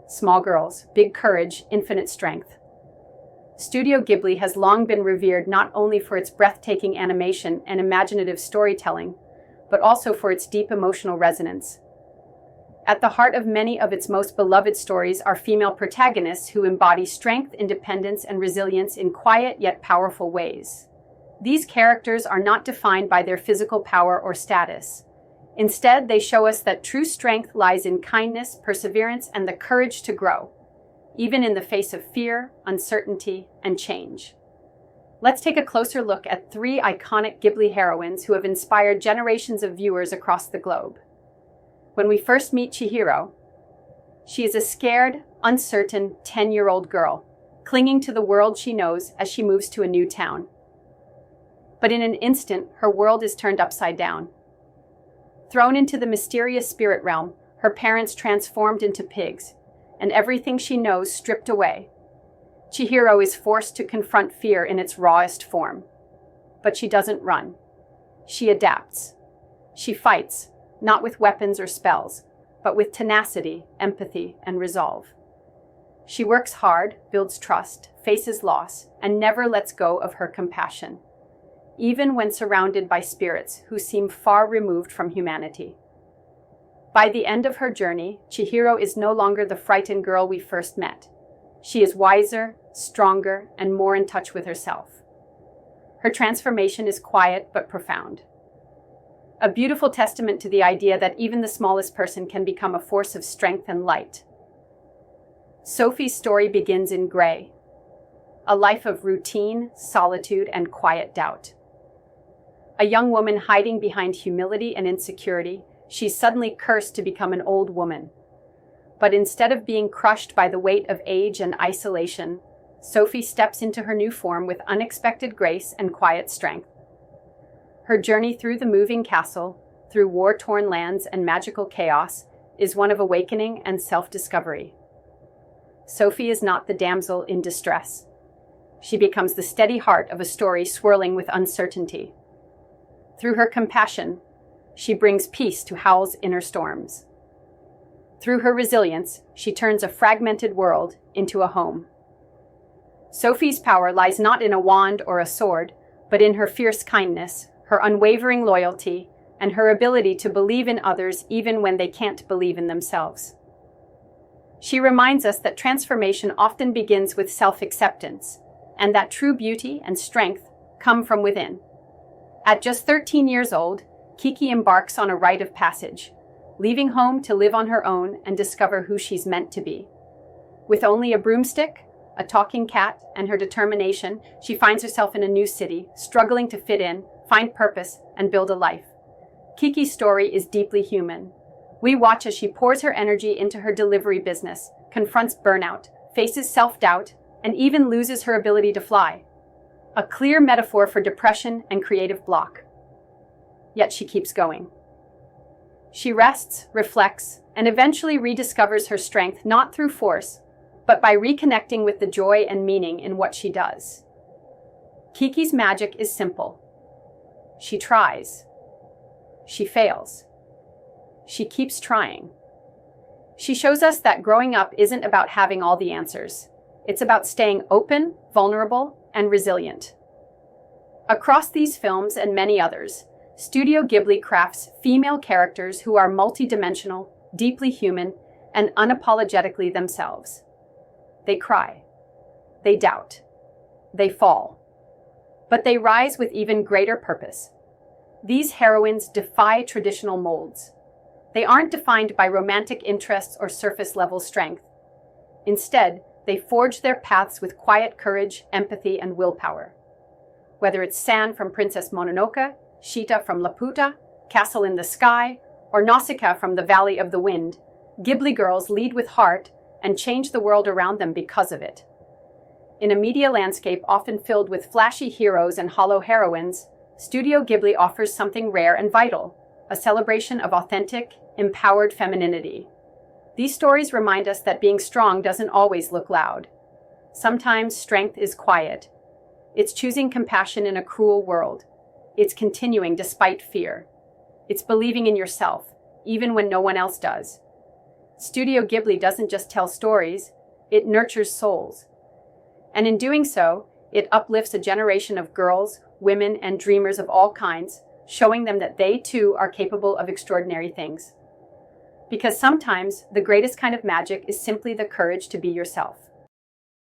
small girls, big courage, infinite strength. Studio Ghibli has long been revered not only for its breathtaking animation and imaginative storytelling, but also for its deep emotional resonance. At the heart of many of its most beloved stories are female protagonists who embody strength, independence, and resilience in quiet yet powerful ways. These characters are not defined by their physical power or status. Instead, they show us that true strength lies in kindness, perseverance, and the courage to grow, even in the face of fear, uncertainty, and change. Let's take a closer look at three iconic Ghibli heroines who have inspired generations of viewers across the globe. When we first meet Chihiro, she is a scared, uncertain 10-year-old girl, clinging to the world she knows as she moves to a new town. But in an instant, her world is turned upside down. Thrown into the mysterious spirit realm, her parents transformed into pigs, and everything she knows stripped away. Chihiro is forced to confront fear in its rawest form. But she doesn't run. She adapts. She fights, not with weapons or spells, but with tenacity, empathy, and resolve. She works hard, builds trust, faces loss, and never lets go of her compassion, even when surrounded by spirits who seem far removed from humanity. By the end of her journey, Chihiro is no longer the frightened girl we first met. She is wiser, stronger, and more in touch with herself. Her transformation is quiet but profound. A beautiful testament to the idea that even the smallest person can become a force of strength and light. Sophie's story begins in Gray, a life of routine, solitude, and quiet doubt. A young woman hiding behind humility and insecurity, she's suddenly cursed to become an old woman. But instead of being crushed by the weight of age and isolation, Sophie steps into her new form with unexpected grace and quiet strength. Her journey through the moving castle, through war-torn lands and magical chaos, is one of awakening and self-discovery. Sophie is not the damsel in distress. She becomes the steady heart of a story swirling with uncertainty. Through her compassion, she brings peace to Howl's inner storms. Through her resilience, she turns a fragmented world into a home. Sophie's power lies not in a wand or a sword, but in her fierce kindness, her unwavering loyalty, and her ability to believe in others even when they can't believe in themselves. She reminds us that transformation often begins with self-acceptance, and that true beauty and strength come from within. At just 13 years old, Kiki embarks on a rite of passage, leaving home to live on her own and discover who she's meant to be. With only a broomstick, a talking cat, and her determination, she finds herself in a new city, struggling to fit in, find purpose, and build a life. Kiki's story is deeply human. We watch as she pours her energy into her delivery business, confronts burnout, faces self-doubt, and even loses her ability to fly. A clear metaphor for depression and creative block. Yet she keeps going. She rests, reflects, and eventually rediscovers her strength not through force, but by reconnecting with the joy and meaning in what she does. Kiki's magic is simple. She tries. She fails. She keeps trying. She shows us that growing up isn't about having all the answers. It's about staying open, vulnerable, and resilient. Across these films and many others, Studio Ghibli crafts female characters who are multidimensional, deeply human, and unapologetically themselves. They cry. They doubt. They fall. But they rise with even greater purpose. These heroines defy traditional molds. They aren't defined by romantic interests or surface-level strength. Instead, they forge their paths with quiet courage, empathy, and willpower. Whether it's San from Princess Mononoke, Shita from Laputa, Castle in the Sky, or Nausicaa from the Valley of the Wind, Ghibli girls lead with heart and change the world around them because of it. In a media landscape often filled with flashy heroes and hollow heroines, Studio Ghibli offers something rare and vital, a celebration of authentic, empowered femininity. These stories remind us that being strong doesn't always look loud. Sometimes strength is quiet. It's choosing compassion in a cruel world. It's continuing despite fear. It's believing in yourself, even when no one else does. Studio Ghibli doesn't just tell stories, it nurtures souls. And in doing so, it uplifts a generation of girls, women, and dreamers of all kinds, showing them that they too are capable of extraordinary things. Because sometimes the greatest kind of magic is simply the courage to be yourself.